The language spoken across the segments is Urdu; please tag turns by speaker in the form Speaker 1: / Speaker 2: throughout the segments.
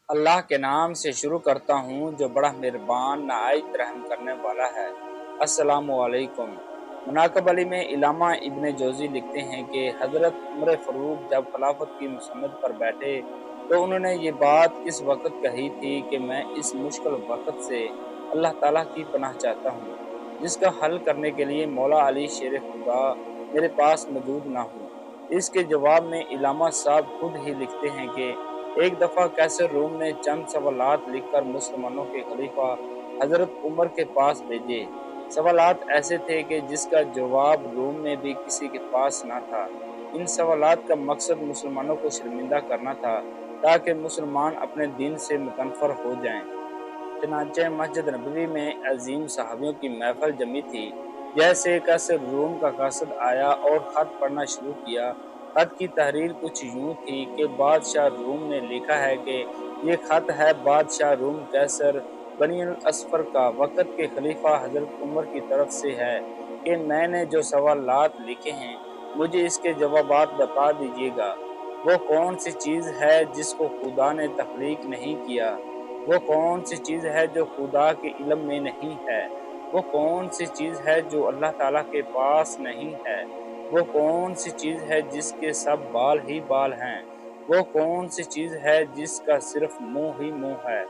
Speaker 1: اللہ کے نام سے شروع کرتا ہوں جو بڑا مہربان نہایت رحم کرنے والا ہے۔ السلام علیکم۔ مناقب علی میں علامہ ابن جوزی لکھتے ہیں کہ حضرت عمر فاروق جب خلافت کی مسند پر بیٹھے تو انہوں نے یہ بات اس وقت کہی تھی کہ میں اس مشکل وقت سے اللہ تعالیٰ کی پناہ چاہتا ہوں جس کا حل کرنے کے لیے مولا علی شیر خدا میرے پاس موجود نہ ہو۔ اس کے جواب میں علامہ صاحب خود ہی لکھتے ہیں کہ ایک دفعہ قیصر روم نے چند سوالات لکھ کر مسلمانوں کے خلیفہ حضرت عمر کے پاس بھیجے۔ سوالات ایسے تھے کہ جس کا جواب روم میں بھی کسی کے پاس نہ تھا۔ ان سوالات کا مقصد مسلمانوں کو شرمندہ کرنا تھا تاکہ مسلمان اپنے دین سے متنفر ہو جائیں۔ چنانچہ مسجد نبوی میں عظیم صحابیوں کی محفل جمی تھی۔ جیسے قیصر روم کا قاصد آیا اور خط پڑھنا شروع کیا۔ خط کی تحریر کچھ یوں تھی کہ بادشاہ روم نے لکھا ہے کہ یہ خط ہے بادشاہ روم قیصر بنی الاصفر کا وقت کے خلیفہ حضرت عمر کی طرف سے ہے کہ میں نے جو سوالات لکھے ہیں مجھے اس کے جوابات بتا دیجیے گا۔ وہ کون سی چیز ہے جس کو خدا نے تخلیق نہیں کیا؟ وہ کون سی چیز ہے جو خدا کے علم میں نہیں ہے؟ وہ کون سی چیز ہے جو اللہ تعالیٰ کے پاس نہیں ہے؟ وہ کون سی چیز ہے جس کے سب بال ہی بال ہیں؟ وہ کون سی چیز ہے جس کا صرف منہ ہی منہ ہے؟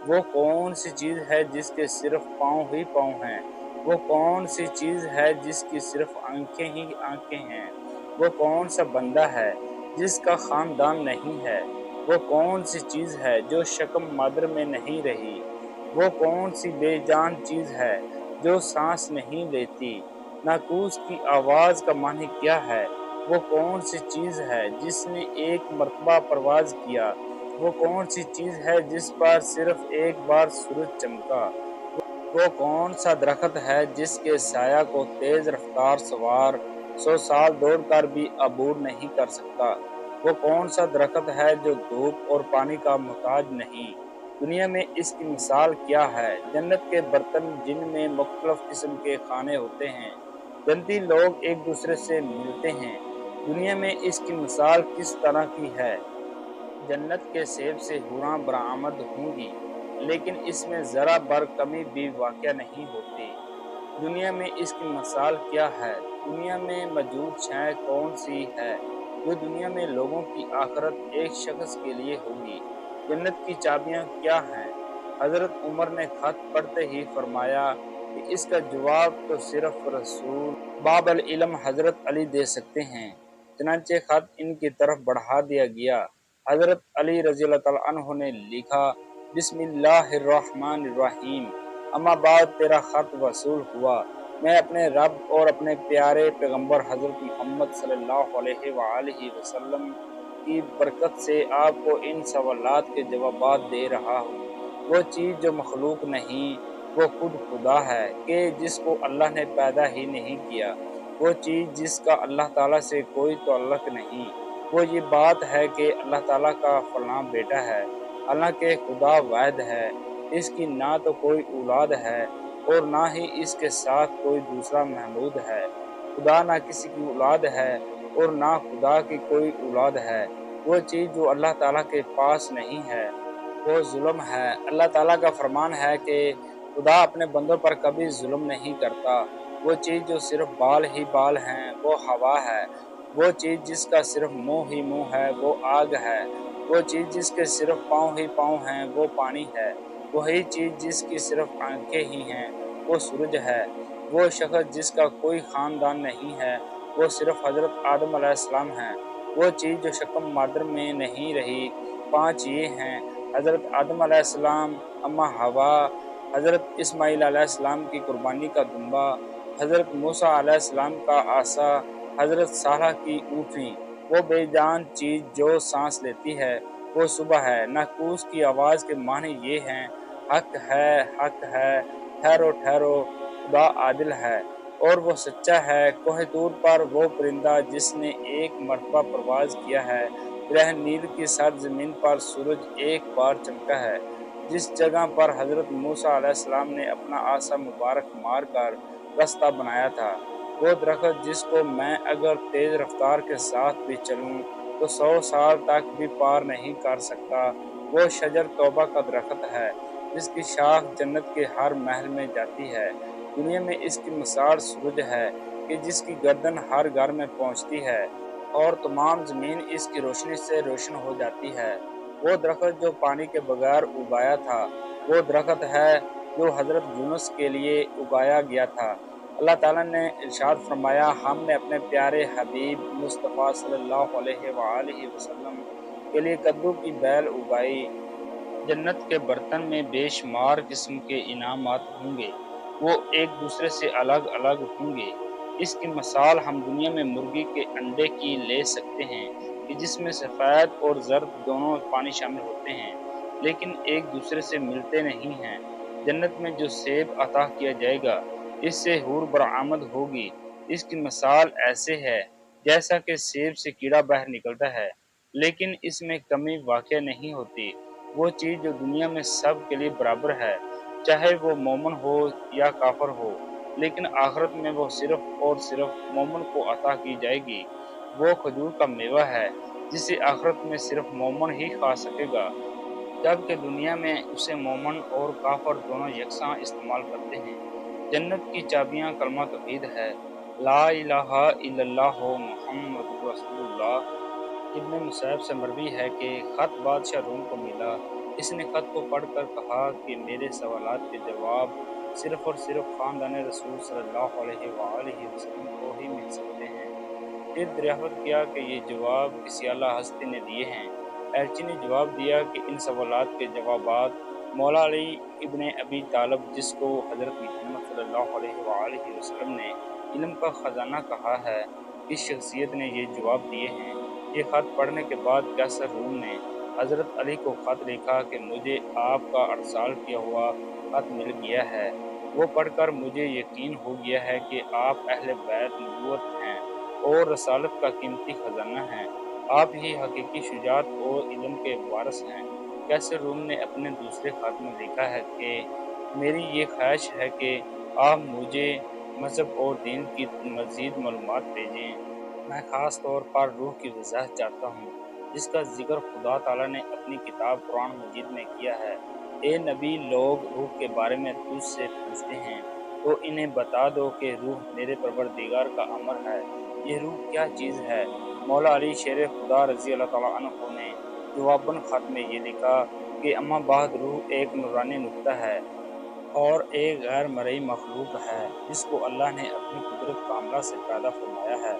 Speaker 1: وہ کون سی چیز ہے جس کے صرف پاؤں ہی پاؤں ہیں؟ وہ کون سی چیز ہے جس کی صرف آنکھیں ہی آنکھیں ہیں؟ وہ کون سا بندہ ہے جس کا خاندان نہیں ہے؟ وہ کون سی چیز ہے جو شکم مادر میں نہیں رہی؟ وہ کون سی بے جان چیز ہے جو سانس نہیں لیتی؟ ناقوس کی آواز کا معنی کیا ہے؟ وہ کون سی چیز ہے جس نے ایک مرتبہ پرواز کیا؟ وہ کون سی چیز ہے جس پر صرف ایک بار سورج چمکا؟ وہ کون سا درخت ہے جس کے سایہ کو تیز رفتار سوار 100 سال دوڑ کر بھی عبور نہیں کر سکتا؟ وہ کون سا درخت ہے جو دھوپ اور پانی کا محتاج نہیں؟ دنیا میں اس کی مثال کیا ہے؟ جنت کے برتن جن میں مختلف قسم کے کھانے ہوتے ہیں۔ جنتی لوگ ایک دوسرے سے ملتے ہیں۔ دنیا میں اس کی مثال کس طرح کی ہے؟ جنت کے سیب سے حوراں برآمد ہوں گی لیکن اس میں ذرا بر کمی بھی واقع نہیں ہوتی۔ دنیا میں اس کی مثال کیا ہے؟ دنیا میں موجود شے کون سی ہے جو دنیا میں لوگوں کی آخرت ایک شخص کے لیے ہوگی؟ جنت کی چابیاں کیا ہیں؟ حضرت عمر نے خط پڑھتے ہی فرمایا کہ اس کا جواب تو صرف رسول باب العلم حضرت علی دے سکتے ہیں۔ چنانچہ خط ان کی طرف بڑھا دیا گیا۔ حضرت علی رضی اللہ تعالیٰ عنہ نے لکھا، بسم اللہ الرحمن الرحیم، اما بعد تیرا خط وصول ہوا۔ میں اپنے رب اور اپنے پیارے پیغمبر حضرت محمد صلی اللہ علیہ وآلہ وسلم کی برکت سے آپ کو ان سوالات کے جوابات دے رہا ہوں۔ وہ چیز جو مخلوق نہیں وہ خود خدا ہے کہ جس کو اللہ نے پیدا ہی نہیں کیا۔ وہ چیز جس کا اللہ تعالیٰ سے کوئی تعلق نہیں، وہ یہ بات ہے کہ اللہ تعالیٰ کا فلاں بیٹا ہے، حالانکہ خدا واحد ہے، اس کی نہ تو کوئی اولاد ہے اور نہ ہی اس کے ساتھ کوئی دوسرا معبود ہے۔ خدا نہ کسی کی اولاد ہے اور نہ خدا کی کوئی اولاد ہے۔ وہ چیز جو اللہ تعالیٰ کے پاس نہیں ہے وہ ظلم ہے۔ اللہ تعالیٰ کا فرمان ہے کہ خدا اپنے بندوں پر کبھی ظلم نہیں کرتا۔ وہ چیز جو صرف بال ہی بال ہیں وہ ہوا ہے۔ وہ چیز جس کا صرف منہ ہی منہ ہے وہ آگ ہے۔ وہ چیز جس کے صرف پاؤں ہی پاؤں ہیں وہ پانی ہے۔ وہی چیز جس کی صرف آنکھیں ہی ہیں وہ سورج ہے۔ وہ شخص جس کا کوئی خاندان نہیں ہے وہ صرف حضرت آدم علیہ السلام ہیں۔ وہ چیز جو شکم مادر میں نہیں رہی، 5 یہ ہیں: حضرت آدم علیہ السلام، اماں حوا، حضرت اسماعیل علیہ السلام کی قربانی کا دمبا، حضرت موسیٰ علیہ السلام کا عصا، حضرت صالح کی اونٹنی۔ وہ بے جان چیز جو سانس لیتی ہے وہ صبح ہے۔ ناقوس کی آواز کے معنی یہ ہیں: حق ہے، حق ہے، ٹھہرو ٹھہرو، خدا عادل ہے اور وہ سچا ہے۔ کوہ طور پر وہ پرندہ جس نے ایک مرتبہ پرواز کیا ہے، براہ نیل کی سرزمین پر سورج ایک بار چمکا ہے، جس جگہ پر حضرت موسیٰ علیہ السلام نے اپنا عصا مبارک مار کر رستہ بنایا تھا، وہ درخت جس کو میں اگر تیز رفتار کے ساتھ بھی چلوں تو 100 سال تک بھی پار نہیں کر سکتا، وہ شجر توبہ کا درخت ہے جس کی شاخ جنت کے ہر محل میں جاتی ہے۔ دنیا میں اس کی مثال سورج ہے کہ جس کی گردن ہر گھر میں پہنچتی ہے اور تمام زمین اس کی روشنی سے روشن ہو جاتی ہے۔ وہ درخت جو پانی کے بغیر اگایا تھا، وہ درخت ہے جو حضرت یونس کے لیے اگایا گیا تھا۔ اللہ تعالیٰ نے ارشاد فرمایا، ہم نے اپنے پیارے حبیب مصطفیٰ صلی اللہ علیہ وآلہ وسلم کے لیے کدو کی بیل اگائی۔ جنت کے برتن میں بے شمار قسم کے انعامات ہوں گے، وہ ایک دوسرے سے الگ الگ ہوں گے۔ اس کی مثال ہم دنیا میں مرغی کے انڈے کی لے سکتے ہیں کہ جس میں سفید اور زرد دونوں پانی شامل ہوتے ہیں، لیکن ایک دوسرے سے ملتے نہیں ہیں۔ جنت میں جو سیب عطا کیا جائے گا، اس سے حور برآمد ہوگی۔ اس کی مثال ایسے ہے جیسا کہ سیب سے کیڑا باہر نکلتا ہے، لیکن اس میں کمی واقع نہیں ہوتی۔ وہ چیز جو دنیا میں سب کے لیے برابر ہے، چاہے وہ مومن ہو یا کافر ہو، لیکن آخرت میں وہ صرف اور صرف مومن کو عطا کی جائے گی۔ وہ کھجور کا میوہ ہے جسے آخرت میں صرف مومن ہی کھا سکے گا، جبکہ دنیا میں اسے مومن اور کافر دونوں یکساں استعمال کرتے ہیں۔ جنت کی چابیاں کلمہ توحید ہے، لا الہ الا اللہ محمد رسول اللہ۔ ابن مصعب سے مروی ہے کہ خط بادشاہ روم کو ملا۔ اس نے خط کو پڑھ کر کہا کہ میرے سوالات کے جواب صرف اور صرف خاندان رسول صلی اللہ علیہ وآلہ وسلم کو ہی مل سکتے ہیں۔ پھر دریافت کیا کہ یہ جواب کسی اعلیٰ ہستی نے دیے ہیں۔ ایلچی نے جواب دیا کہ ان سوالات کے جوابات مولا علی ابن ابی طالب، جس کو حضرت محمد صلی اللہ علیہ وآلہ وسلم نے علم کا خزانہ کہا ہے، اس شخصیت نے یہ جواب دیے ہیں۔ یہ خط پڑھنے کے بعد قیصر روم نے حضرت علی کو خط لکھا کہ مجھے آپ کا ارسال کیا ہوا خط مل گیا ہے۔ وہ پڑھ کر مجھے یقین ہو گیا ہے کہ آپ اہل بیت نبوت ہیں اور رسالت کا قیمتی خزانہ ہیں۔ آپ ہی حقیقی شجاعت اور علم کے وارث ہیں۔ قیصر روم نے اپنے دوسرے خط میں لکھا ہے کہ میری یہ خواہش ہے کہ آپ مجھے مذہب اور دین کی مزید معلومات بھیجیں۔ میں خاص طور پر روح کی وضاحت چاہتا ہوں، جس کا ذکر خدا تعالیٰ نے اپنی کتاب قرآن مجید میں کیا ہے۔ اے نبی، لوگ روح کے بارے میں تجھ سے پوچھتے ہیں تو انہیں بتا دو کہ روح میرے پروردگار کا امر ہے۔ یہ روح کیا چیز ہے؟ مولا علی شیر خدا رضی اللہ تعالیٰ عنہ نے جواباً خط میں یہ لکھا کہ اما بعد، روح ایک نورانی نقطہ ہے اور ایک غیر مرئی مخلوق ہے جس کو اللہ نے اپنی قدرت کاملہ سے پیدا فرمایا ہے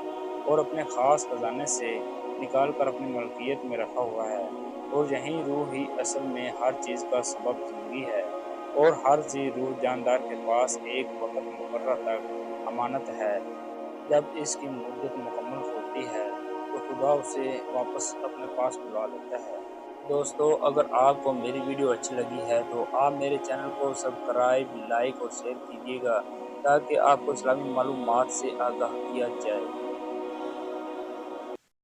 Speaker 1: اور اپنے خاص خزانے سے نکال کر اپنی ملکیت میں رکھا ہوا ہے، اور یہی روح ہی اصل میں ہر چیز کا سبب زندگی ہے، اور ہر زی روح جاندار کے پاس ایک وقت مقررہ تک امانت ہے۔ جب اس کی مدت مکمل ہوتی ہے تو خدا اسے واپس اپنے پاس بلا لیتا ہے۔ دوستو، اگر آپ کو میری ویڈیو اچھی لگی ہے تو آپ میرے چینل کو سبسکرائب، لائک اور شیئر کیجیے گا تاکہ آپ کو اسلامی معلومات سے آگاہ کیا جائے۔